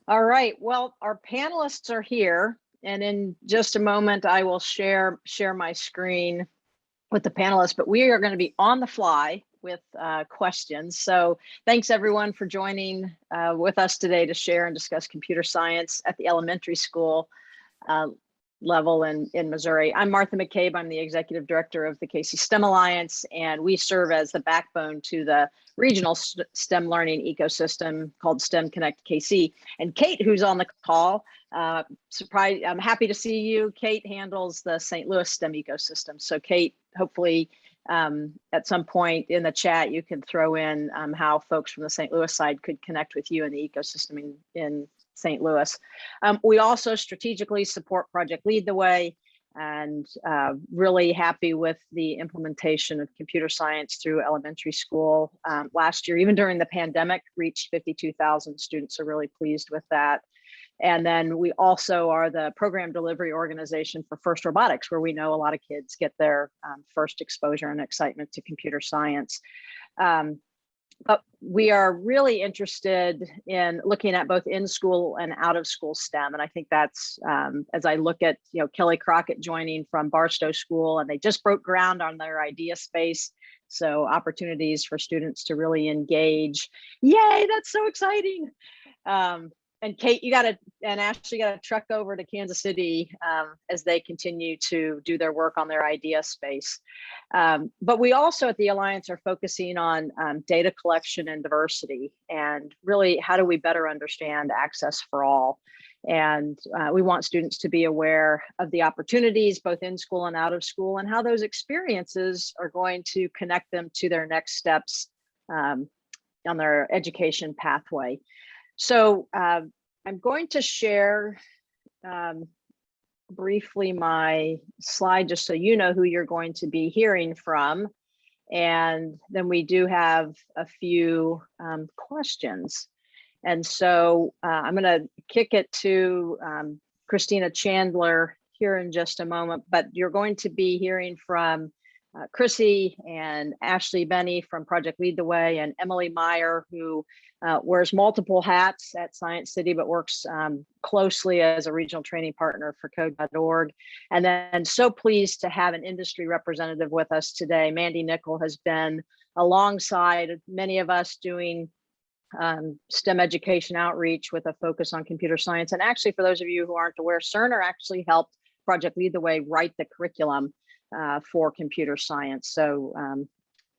All right, well, our panelists are here, and in just a moment, I will share my screen with the panelists, but we are going to be on the fly with questions. So thanks everyone for joining with us today to share and discuss computer science at the elementary school level in Missouri. I'm Martha McCabe. I'm the executive director of the KC STEM Alliance, and we serve as the backbone to the regional STEM learning ecosystem called STEM Connect KC. And Kate, who's on the call, I'm happy to see you. Kate handles the St. Louis STEM ecosystem. So Kate, hopefully at some point in the chat, you can throw in how folks from the St. Louis side could connect with you in the ecosystem in St. Louis. We also strategically support Project Lead the Way, and really happy with the implementation of computer science through elementary school last year. Even during the pandemic, reached 52,000 students, so really pleased with that. And then we also are the program delivery organization for FIRST Robotics, where we know a lot of kids get their first exposure and excitement to computer science. But we are really interested in looking at both in-school and out-of-school STEM. And I think that's, as I look at, Kelly Crockett joining from Barstow School, and they just broke ground on their idea space. So opportunities for students to really engage. Yay, that's so exciting. And Kate, and Ashley got to truck over to Kansas City as they continue to do their work on their idea space. But we also at the Alliance are focusing on data collection and diversity, and really how do we better understand access for all. And we want students to be aware of the opportunities both in school and out of school, and how those experiences are going to connect them to their next steps on their education pathway. So I'm going to share briefly my slide just so you know who you're going to be hearing from. And then we do have a few questions. And so I'm going to kick it to Christina Chandler here in just a moment, but you're going to be hearing from Chrissy and Ashley Benne from Project Lead the Way, and Emily Meyer, who wears multiple hats at Science City, but works closely as a regional training partner for code.org. And then so pleased to have an industry representative with us today. Mandy Nickell has been alongside many of us doing STEM education outreach with a focus on computer science. And actually, for those of you who aren't aware, Cerner actually helped Project Lead the Way write the curriculum for computer science. So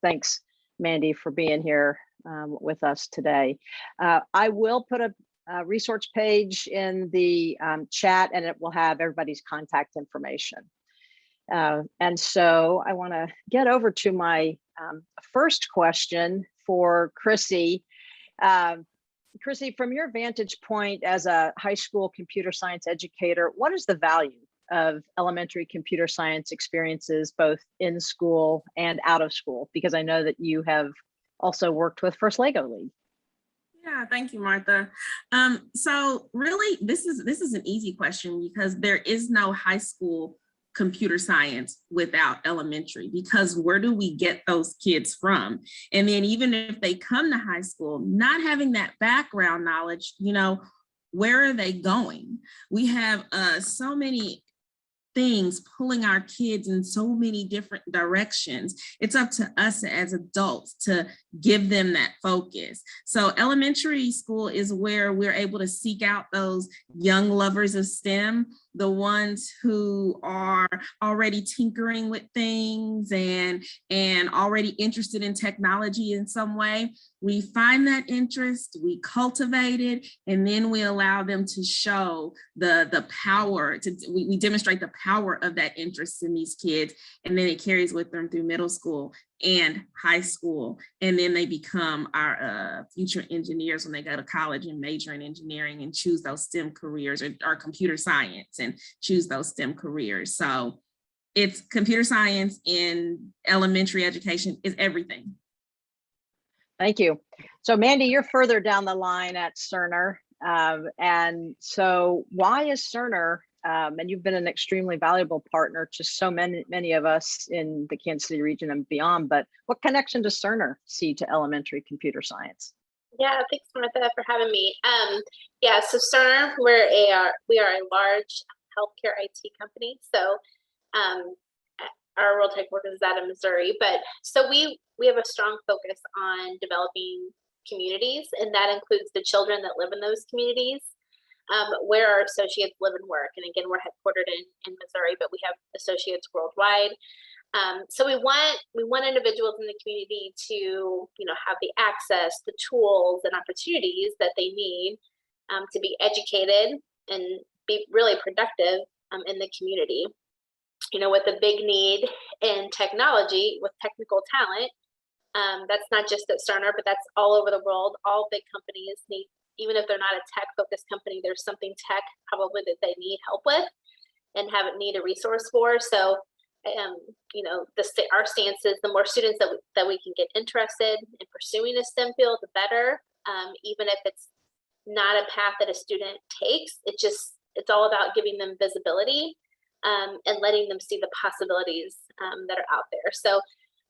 thanks, Mandy, for being here with us today. I will put a resource page in the chat, and it will have everybody's contact information. And so I want to get over to my first question for Chrissy. Chrissy, from your vantage point as a high school computer science educator, what is the value of elementary computer science experiences, both in school and out of school? Because I know that you have also worked with First Lego League. Yeah, thank you, Martha. So really, this is an easy question, because there is no high school computer science without elementary, because where do we get those kids from? And then even if they come to high school, not having that background knowledge, where are they going? We have so many things pulling our kids in so many different directions. It's up to us as adults to give them that focus. So elementary school is where we're able to seek out those young lovers of STEM, the ones who are already tinkering with things and already interested in technology in some way. We find that interest, we cultivate it, and then we allow them to show the power, we demonstrate the power of that interest in these kids, and then it carries with them through middle school and high school. And then they become our future engineers when they go to college and major in engineering and choose those STEM careers, or computer science and choose those STEM careers. So it's computer science in elementary education is everything. Thank you. So Mandy, you're further down the line at Cerner. And so why is Cerner, and you've been an extremely valuable partner to so many of us in the Kansas City region and beyond, but what connection does Cerner see to elementary computer science? Yeah, thanks, Martha, for having me. Yeah, so Cerner, we are a large healthcare IT company. So um, our World Headquarters is out of Missouri, but so we have a strong focus on developing communities, and that includes the children that live in those communities, where our associates live and work. And again, we're headquartered in Missouri, but we have associates worldwide. So we want individuals in the community to, have the access, the tools and opportunities that they need to be educated and be really productive in the community. With a big need in technology, with technical talent, that's not just at Cerner, but that's all over the world. All big companies need, even if they're not a tech-focused company, there's something tech probably that they need help with and need a resource for. So our stance is the more students that we can get interested in pursuing a STEM field, the better. Even if it's not a path that a student takes, it's all about giving them visibility and letting them see the possibilities that are out there. So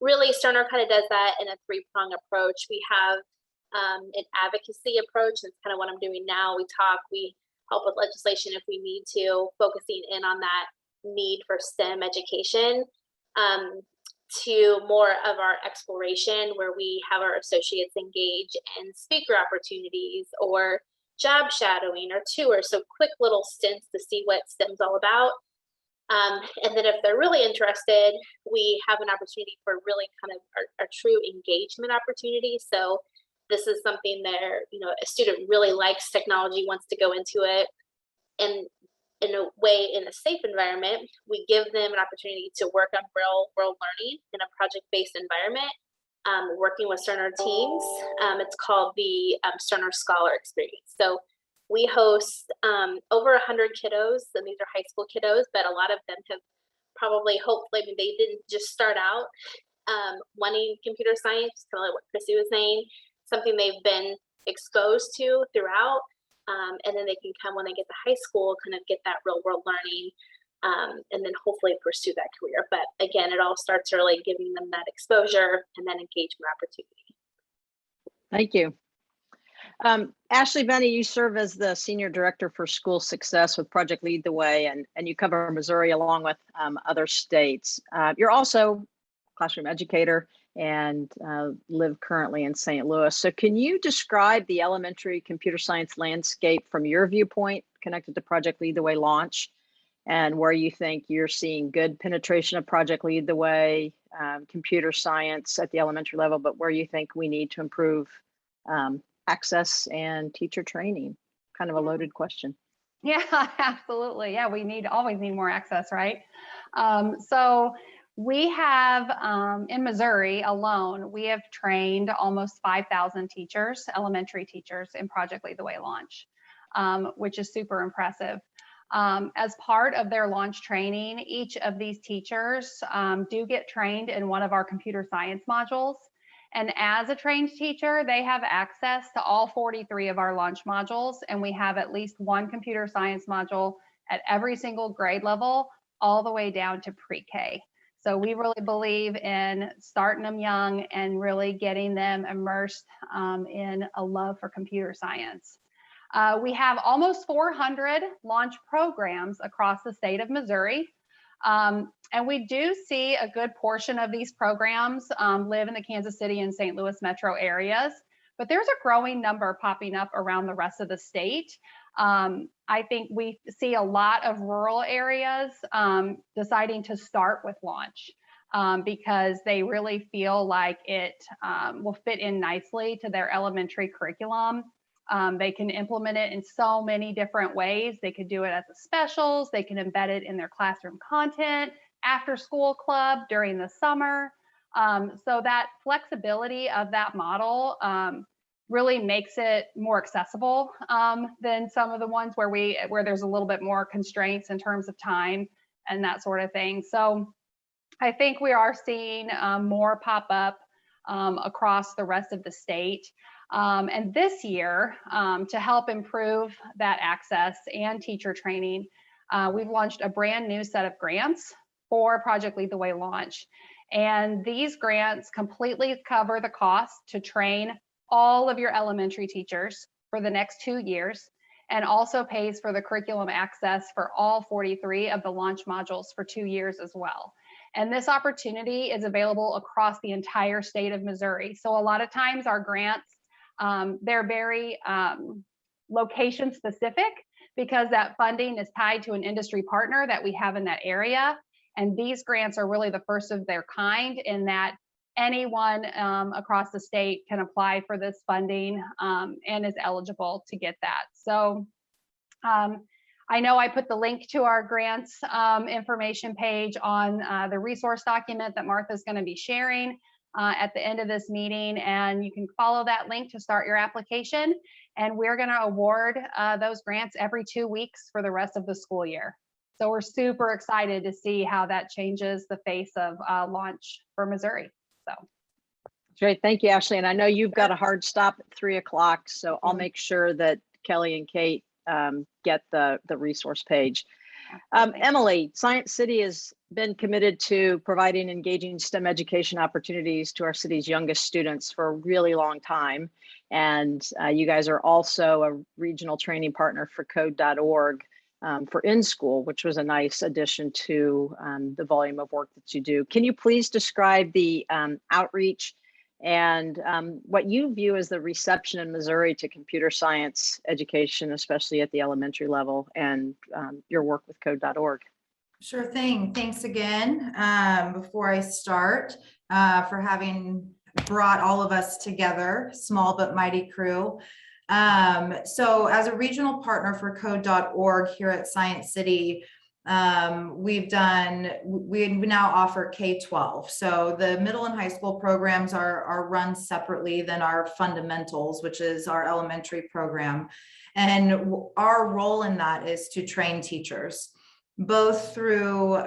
really, Cerner kind of does that in a three-prong approach. We have an advocacy approach. That's kind of what I'm doing now. We help with legislation if we need to, focusing in on that need for STEM education, to more of our exploration, where we have our associates engage in speaker opportunities or job shadowing or tours, so quick little stints to see what STEM's all about. And then if they're really interested, we have an opportunity for really kind of our true engagement opportunity. So this is something that, a student really likes technology, wants to go into it, and in a way, in a safe environment, we give them an opportunity to work on real world learning in a project-based environment, working with Cerner teams. It's called the Cerner Scholar Experience. So we host over 100 kiddos, and these are high school kiddos, but a lot of them have hopefully, they didn't just start out wanting computer science, kind of like what Chrissy was saying, something they've been exposed to throughout. And then they can come when they get to high school, kind of get that real world learning, and then hopefully pursue that career. But again, it all starts early, giving them that exposure and that engagement opportunity. Thank you. Ashley, Benne, you serve as the Senior Director for School Success with Project Lead the Way, and you cover Missouri along with other states. You're also a classroom educator and live currently in St. Louis. So can you describe the elementary computer science landscape from your viewpoint connected to Project Lead the Way launch, and where you think you're seeing good penetration of Project Lead the Way, computer science at the elementary level, but where you think we need to improve access and teacher training? Kind of a loaded question. Yeah, absolutely. Yeah, always need more access, right? So we have, in Missouri alone, we have trained almost 5,000 teachers, elementary teachers, in Project Lead the Way launch, which is super impressive. As part of their launch training, each of these teachers do get trained in one of our computer science modules. And as a trained teacher, they have access to all 43 of our launch modules, and we have at least one computer science module at every single grade level, all the way down to pre-K. So we really believe in starting them young and really getting them immersed in a love for computer science. We have almost 400 launch programs across the state of Missouri. And we do see a good portion of these programs live in the Kansas City and St. Louis metro areas, but there's a growing number popping up around the rest of the state. I think we see a lot of rural areas deciding to start with launch because they really feel like it will fit in nicely to their elementary curriculum. They can implement it in so many different ways. They could do it as a specials. They can embed it in their classroom content, after school club, during the summer. So that flexibility of that model really makes it more accessible than some of the ones where there's a little bit more constraints in terms of time and that sort of thing. So I think we are seeing more pop up across the rest of the state. And this year, to help improve that access and teacher training, we've launched a brand new set of grants for Project Lead the Way launch. And these grants completely cover the cost to train all of your elementary teachers for the next 2 years, and also pays for the curriculum access for all 43 of the launch modules for 2 years as well. And this opportunity is available across the entire state of Missouri. So a lot of times our grants, they're very location specific, because that funding is tied to an industry partner that we have in that area. And these grants are really the first of their kind, in that anyone across the state can apply for this funding and is eligible to get that. So I know I put the link to our grants information page on the resource document that Martha's going to be sharing at the end of this meeting, and you can follow that link to start your application. And we're going to award those grants every 2 weeks for the rest of the school year. So we're super excited to see how that changes the face of launch for Missouri. So great, thank you, Ashley. And I know you've got a hard stop at 3 o'clock, so I'll make sure that Kelly and Kate get the resource page. Emily, Science City has been committed to providing engaging STEM education opportunities to our city's youngest students for a really long time. And you guys are also a regional training partner for code.org for in-school, which was a nice addition to the volume of work that you do. Can you please describe the outreach and what you view as the reception in Missouri to computer science education, especially at the elementary level, and your work with code.org? Sure thing. Thanks again. Before I start, for having brought all of us together, small but mighty crew. So as a regional partner for code.org here at Science City, we now offer K-12. So the middle and high school programs are run separately than our fundamentals, which is our elementary program. And our role in that is to train teachers, both through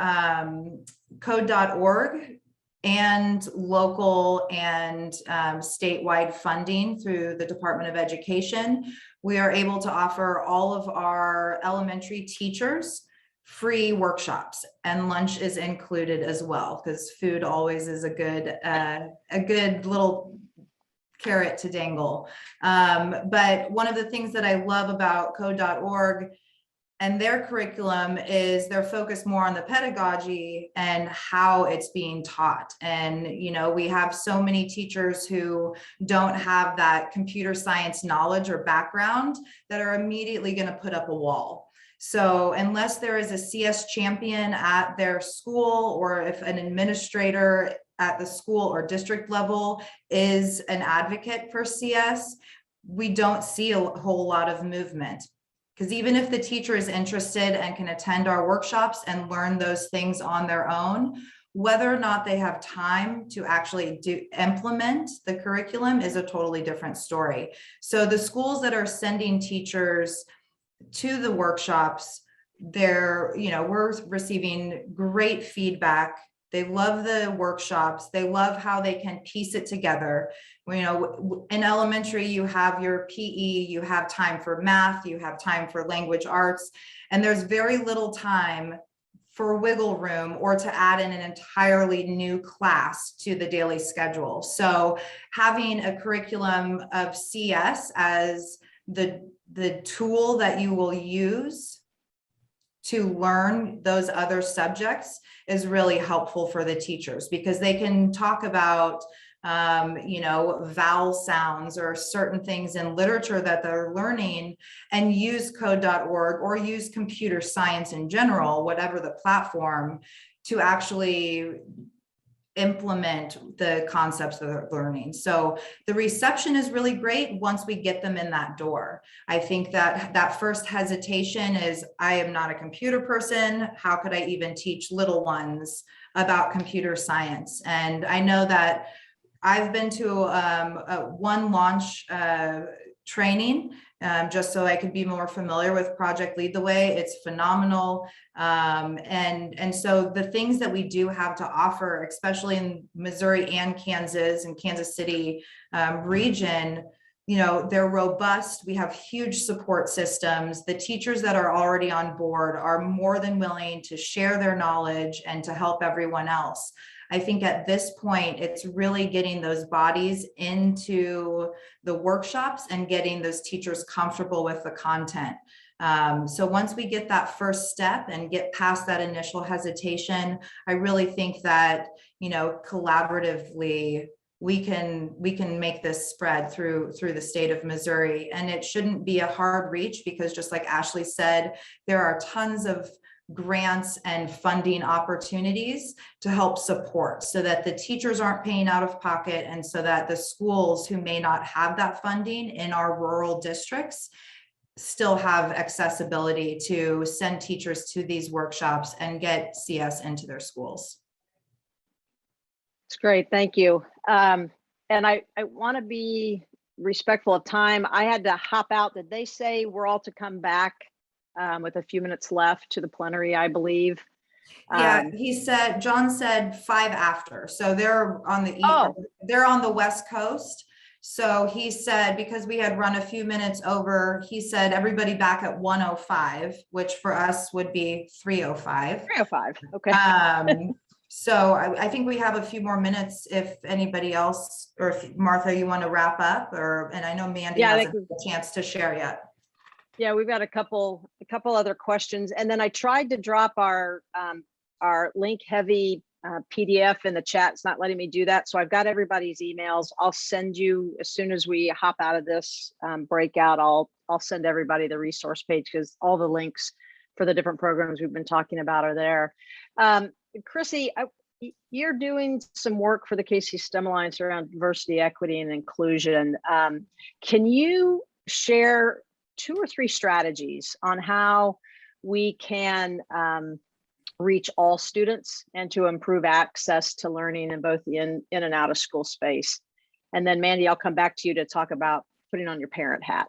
code.org and local and statewide funding through the Department of Education. We are able to offer all of our elementary teachers free workshops, and lunch is included as well, because food always is a good little carrot to dangle. But one of the things that I love about code.org and their curriculum is they're focused more on the pedagogy and how it's being taught. And, you know, we have so many teachers who don't have that computer science knowledge or background that are immediately going to put up a wall. So unless there is a CS champion at their school, or if an administrator at the school or district level is an advocate for CS, we don't see a whole lot of movement. Because even if the teacher is interested and can attend our workshops and learn those things on their own, whether or not they have time to actually implement the curriculum is a totally different story. So the schools that are sending teachers to the workshops, we're receiving great feedback. They love the workshops. They love how they can piece it together. You know, in elementary, you have your PE, you have time for math, you have time for language arts, and there's very little time for wiggle room or to add in an entirely new class to the daily schedule. So having a curriculum of CS as the tool that you will use to learn those other subjects is really helpful for the teachers, because they can talk about vowel sounds or certain things in literature that they're learning, and use code.org or use computer science in general, whatever the platform, to actually implement the concepts that they're learning. So the reception is really great once we get them in that door. I think that first hesitation is, I am not a computer person. How could I even teach little ones about computer science? And I know that I've been to one launch training just so I could be more familiar with Project Lead the Way. It's phenomenal. And so the things that we do have to offer, especially in Missouri and Kansas and Kansas City region, they're robust. We have huge support systems. The teachers that are already on board are more than willing to share their knowledge and to help everyone else. I think at this point, it's really getting those bodies into the workshops and getting those teachers comfortable with the content. So once we get that first step and get past that initial hesitation, I really think that, you know, collaboratively, we can make this spread through the state of Missouri. And it shouldn't be a hard reach, because just like Ashley said, there are tons of grants and funding opportunities to help support, so that the teachers aren't paying out of pocket, and so that the schools who may not have that funding in our rural districts still have accessibility to send teachers to these workshops and get CS into their schools. It's great, thank you. And I want to be respectful of time. I had to hop out. Did they say we're all to come back with a few minutes left to the plenary, I believe? Yeah, John said 5 after. So they're on the they're on the West Coast. So he said, because we had run a few minutes over, he said everybody back at 1:05, which for us would be 3:05. 3:05, okay. So I think we have a few more minutes if anybody else, or if Martha, you want to wrap up, and I know Mandy hasn't had a chance to share yet. Yeah, we've got a couple other questions, and then I tried to drop our link heavy PDF in the chat. It's not letting me do that, so I've got everybody's emails. I'll send you, as soon as we hop out of this breakout, I'll send everybody the resource page, because all the links for the different programs we've been talking about are there. Chrissy, you're doing some work for the KC STEM Alliance around diversity, equity, and inclusion. Can you share 2 or 3 strategies on how we can reach all students and to improve access to learning in both the in and out of school space? And then Mandy, I'll come back to you to talk about putting on your parent hat.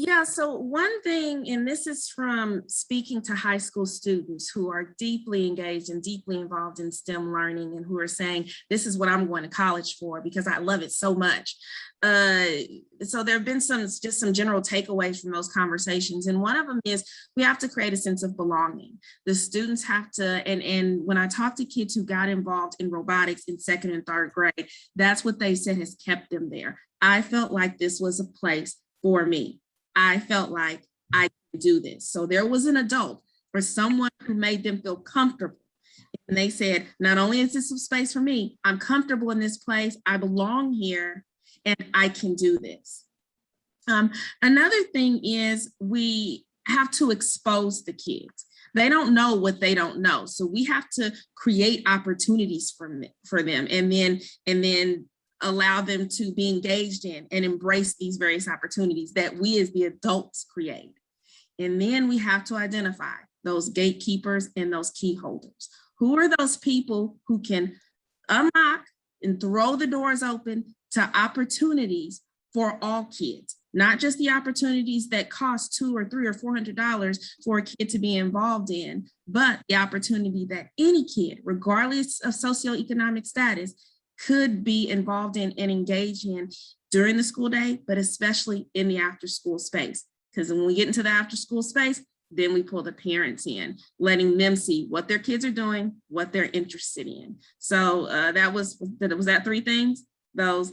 Yeah, so one thing, and this is from speaking to high school students who are deeply engaged and deeply involved in STEM learning, and who are saying, this is what I'm going to college for because I love it so much. So there have been just some general takeaways from those conversations. And one of them is we have to create a sense of belonging. The students have to, and when I talk to kids who got involved in robotics in 2nd and 3rd grade, that's what they said has kept them there. I felt like this was a place for me. I felt like I could do this. So there was an adult or someone who made them feel comfortable. And they said, not only is this a space for me, I'm comfortable in this place, I belong here, and I can do this. Another thing is we have to expose the kids. They don't know what they don't know. So we have to create opportunities for them, and then allow them to be engaged in and embrace these various opportunities that we as the adults create. And then we have to identify those gatekeepers and those key holders. Who are those people who can unlock and throw the doors open to opportunities for all kids, not just the opportunities that cost $200 or $300 or $400 for a kid to be involved in, but the opportunity that any kid, regardless of socioeconomic status, could be involved in and engage in during the school day, but especially in the after school space. Because when we get into the after school space, then we pull the parents in, letting them see what their kids are doing, what they're interested in. So was that 3 things? Those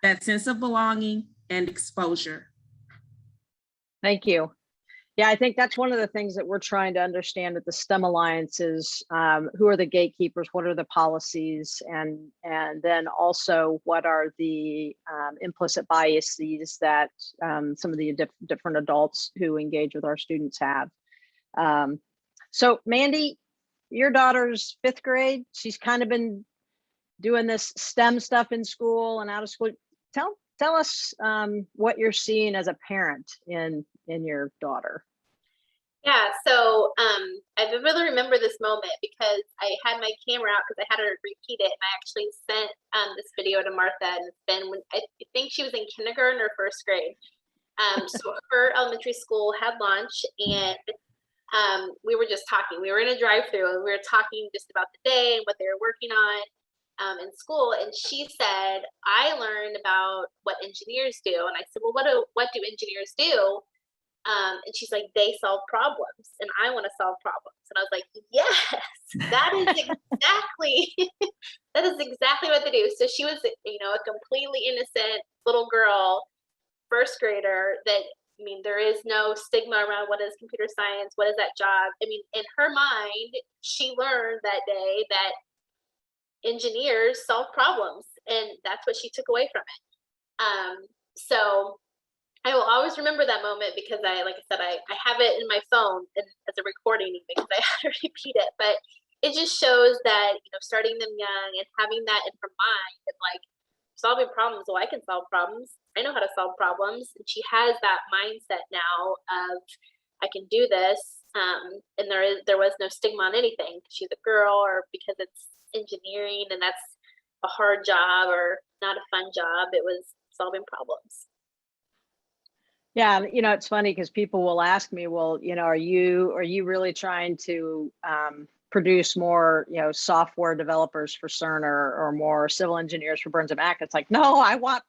that sense of belonging and exposure. Thank you. Yeah, I think that's one of the things that we're trying to understand at the STEM Alliance is who are the gatekeepers, what are the policies, and then also what are the implicit biases that some of the different adults who engage with our students have. So Mandy, your daughter's 5th grade. She's kind of been doing this STEM stuff in school and out of school. Tell us what you're seeing as a parent in your daughter. Yeah, so I vividly remember this moment because I had my camera out because I had her repeat it, and I actually sent this video to Martha, and it's been when I think she was in kindergarten or 1st grade. So her elementary school had lunch, and we were just talking. We were in a drive-through, and we were talking just about the day and what they were working on in school. And she said, "I learned about what engineers do," and I said, "Well, what do engineers do?" And she's like, they solve problems and I want to solve problems. And I was like, yes, that is exactly, that is exactly what they do. So she was, you know, a completely innocent little girl, first grader that, I mean, there is no stigma around what is computer science, what is that job. I mean, in her mind, she learned that day that engineers solve problems, and that's what she took away from it. So I will always remember that moment because like I said, I have it in my phone and as a recording even because I had to repeat it, but it just shows that, you know, starting them young and having that in her mind of like solving problems. Well, I can solve problems. I know how to solve problems. And she has that mindset now of I can do this. And there was no stigma on anything. She's a girl or because it's engineering and that's a hard job or not a fun job. It was solving problems. Yeah, you know, it's funny because people will ask me, well, you know, are you really trying to produce more, you know, software developers for Cerner or more civil engineers for Burns and Mac? It's like, no, I want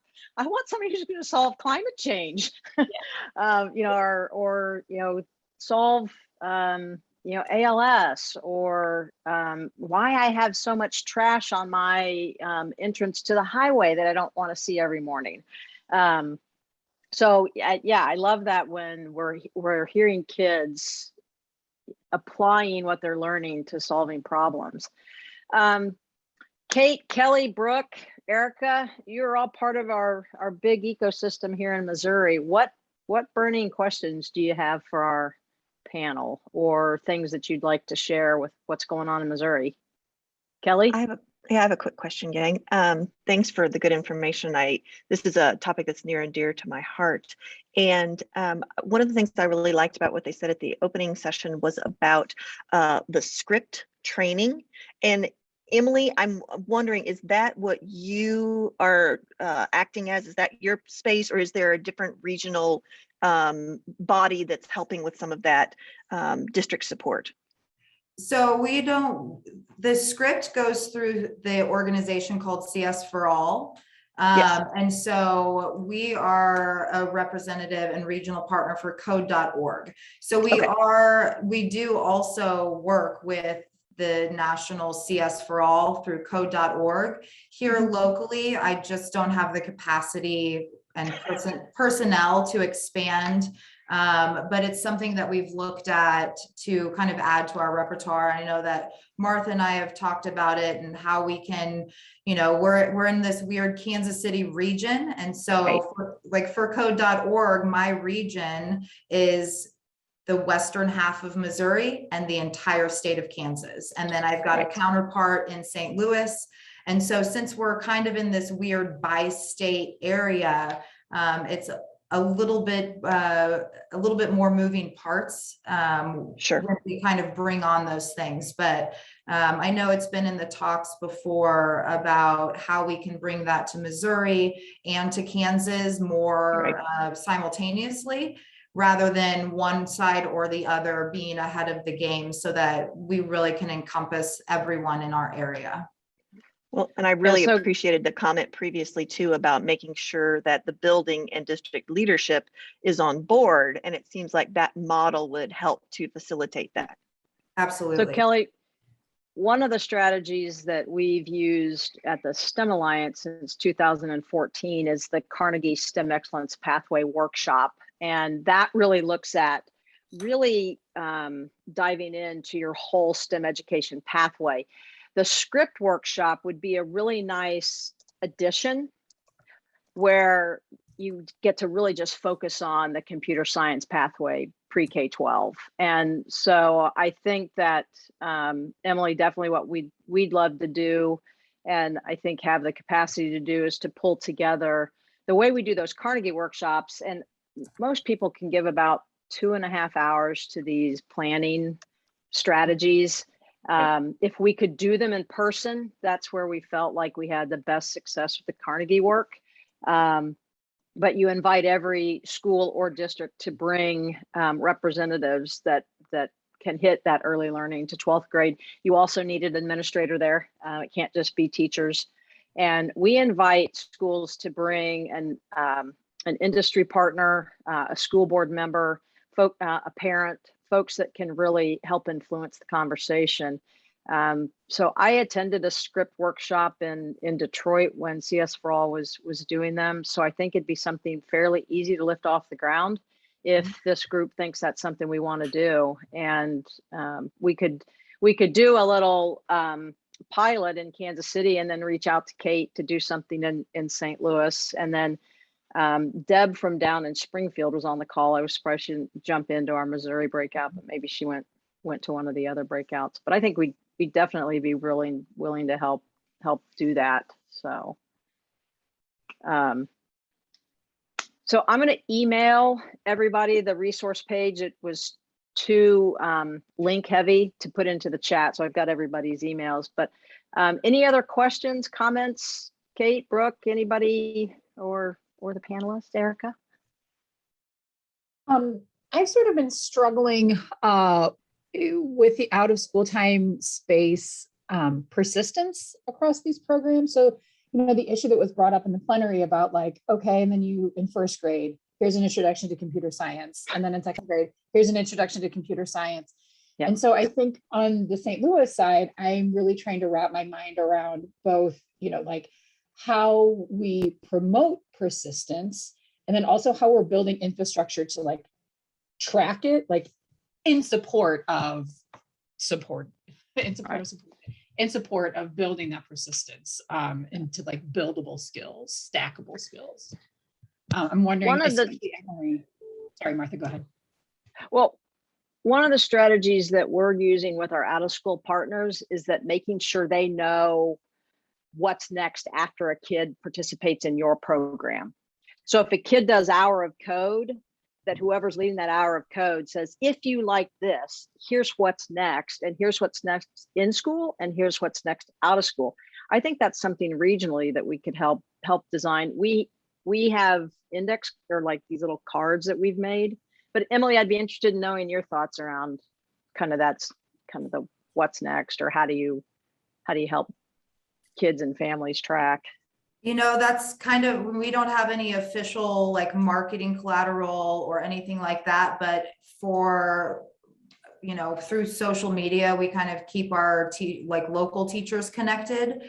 somebody who's going to solve climate change, Yeah. you know, or you know, solve you know, ALS or why I have so much trash on my entrance to the highway that I don't want to see every morning. So yeah, I love that when we're hearing kids applying what they're learning to solving problems. Kate, Kelly, Brooke, Erica, you're all part of our big ecosystem here in Missouri. What burning questions do you have for our panel or things that you'd like to share with what's going on in Missouri? Kelly? I have a quick question, gang. Thanks for the good information. This is a topic that's near and dear to my heart. And one of the things that I really liked about what they said at the opening session was about the script training. And Emily, I'm wondering, is that what you are acting as? Is that your space, or is there a different regional body that's helping with some of that district support? So the script goes through the organization called CSforAll. Yes. And so we are a representative and regional partner for code.org. So we do also work with the national CSforAll through code.org. Here locally, I just don't have the capacity and personnel to expand. But it's something that we've looked at to kind of add to our repertoire. I know that Martha and I have talked about it and how we can, you know, we're in this weird Kansas City region. And so for code.org, my region is the western half of Missouri and the entire state of Kansas. And then I've got a counterpart in St. Louis. And so since we're kind of in this weird bi-state area, it's a little bit more moving parts. Sure. When we kind of bring on those things, but I know it's been in the talks before about how we can bring that to Missouri and to Kansas more simultaneously, rather than one side or the other being ahead of the game, so that we really can encompass everyone in our area. Well, and I really appreciated the comment previously too about making sure that the building and district leadership is on board. And it seems like that model would help to facilitate that. Absolutely. So Kelly, one of the strategies that we've used at the STEM Alliance since 2014 is the Carnegie STEM Excellence Pathway Workshop. And that really looks at diving into your whole STEM education pathway. The script workshop would be a really nice addition where you get to really just focus on the computer science pathway pre-K-12. And so I think that Emily, definitely what we'd love to do, and I think have the capacity to do, is to pull together the way we do those Carnegie workshops. And most people can give about 2.5 hours to these planning strategies. If we could do them in person, that's where we felt like we had the best success with the Carnegie work. But you invite every school or district to bring representatives that can hit that early learning to 12th grade. You also need an administrator there. It can't just be teachers. And we invite schools to bring an industry partner, a school board member, a parent, folks that can really help influence the conversation. So I attended a script workshop in Detroit when CS4All was doing them. So I think it'd be something fairly easy to lift off the ground if this group thinks that's something we want to do. And we could do a little pilot in Kansas City and then reach out to Kate to do something in St. Louis. And then Deb from down in Springfield was on the call. I was surprised she didn't jump into our Missouri breakout, but maybe she went to one of the other breakouts. But I think we'd definitely be willing to help do that. So, so I'm going to email everybody the resource page. It was too link heavy to put into the chat, so I've got everybody's emails. But any other questions, comments? Kate, Brooke, anybody, or the panelists, Erica? I've sort of been struggling with the out of school time space persistence across these programs. So, the issue that was brought up in the plenary about like, okay, and then you in first grade, here's an introduction to computer science. And then in second grade, here's an introduction to computer science. Yep. And so I think on the St. Louis side, I'm really trying to wrap my mind around both, like how we promote persistence, and then also how we're building infrastructure to like track it, like in support of building that persistence into like buildable skills, stackable skills. I'm wondering, sorry, Martha, go ahead. Well, one of the strategies that we're using with our out of school partners is that making sure they know what's next after a kid participates in your program. So if a kid does hour of code, that whoever's leading that hour of code says, if you like this, here's what's next, and here's what's next in school, and here's what's next out of school. I think that's something regionally that we could help design. We have index, or like these little cards that we've made. But Emily, I'd be interested in knowing your thoughts around that's kind of the what's next, or how do you help kids and families track? That's kind of, we don't have any official like marketing collateral or anything like that, but for, through social media, we kind of keep our local teachers connected.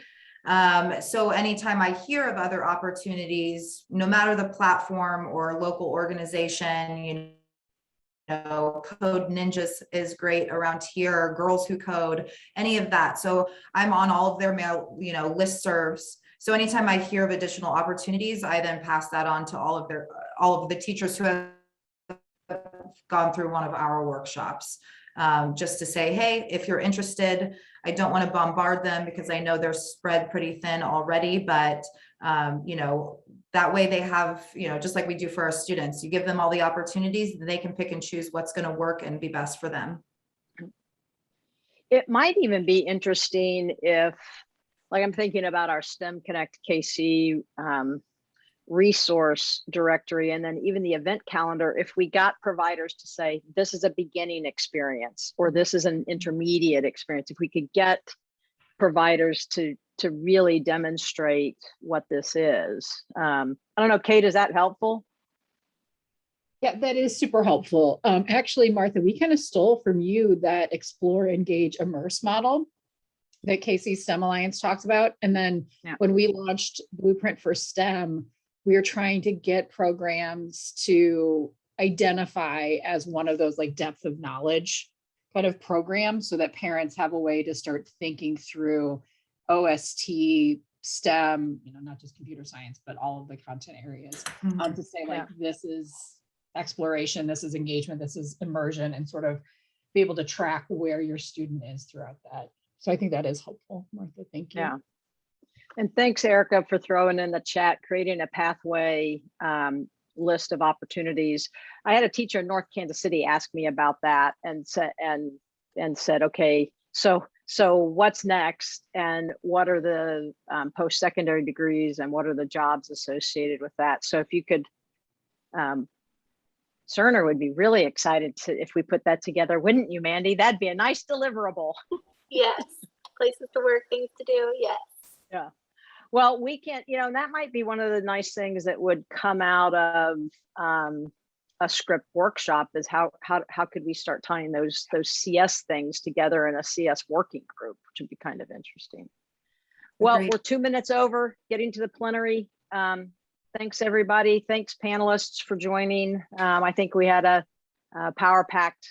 So anytime I hear of other opportunities, no matter the platform or local organization, Code Ninjas is great around here, Girls Who Code, any of that. So I'm on all of their mail, listservs. So anytime I hear of additional opportunities, I then pass that on to all of the teachers who have gone through one of our workshops, just to say, hey, if you're interested, I don't want to bombard them because I know they're spread pretty thin already, but that way they have, just like we do for our students, you give them all the opportunities, they can pick and choose what's going to work and be best for them. It might even be interesting if, like, I'm thinking about our STEM Connect KC resource directory, and then even the event calendar, if we got providers to say, this is a beginning experience, or this is an intermediate experience, if we could get providers to really demonstrate what this is. I don't know, Kate, is that helpful? Yeah, that is super helpful. Actually, Martha, we kind of stole from you that explore, engage, immerse model that KC STEM Alliance talks about. And then when we launched Blueprint for STEM, we are trying to get programs to identify as one of those like depth of knowledge kind of programs, so that parents have a way to start thinking through OST, STEM, not just computer science, but all of the content areas, to say like, this is exploration, this is engagement, this is immersion, and sort of be able to track where your student is throughout that. So I think that is helpful, Martha. Thank you. Yeah. And thanks, Erica, for throwing in the chat, creating a pathway list of opportunities. I had a teacher in North Kansas City ask me about that and said, okay, so what's next, and what are the post-secondary degrees, and what are the jobs associated with that? So if you could, Cerner would be really excited if we put that together, wouldn't you, Mandy? That'd be a nice deliverable. Yes, places to work, things to do, yes. Yeah. Well, we can, that might be one of the nice things that would come out of a script workshop is how could we start tying those CS things together in a CS working group, which would be kind of interesting. Well, Agreed. we're 2 minutes over, getting to the plenary. Thanks everybody. Thanks panelists for joining. I think we had a power-packed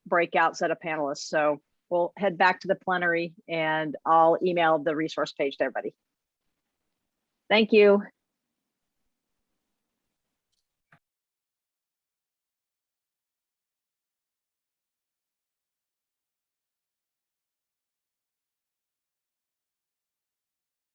breakout set of panelists. So we'll head back to the plenary and I'll email the resource page to everybody. Thank you.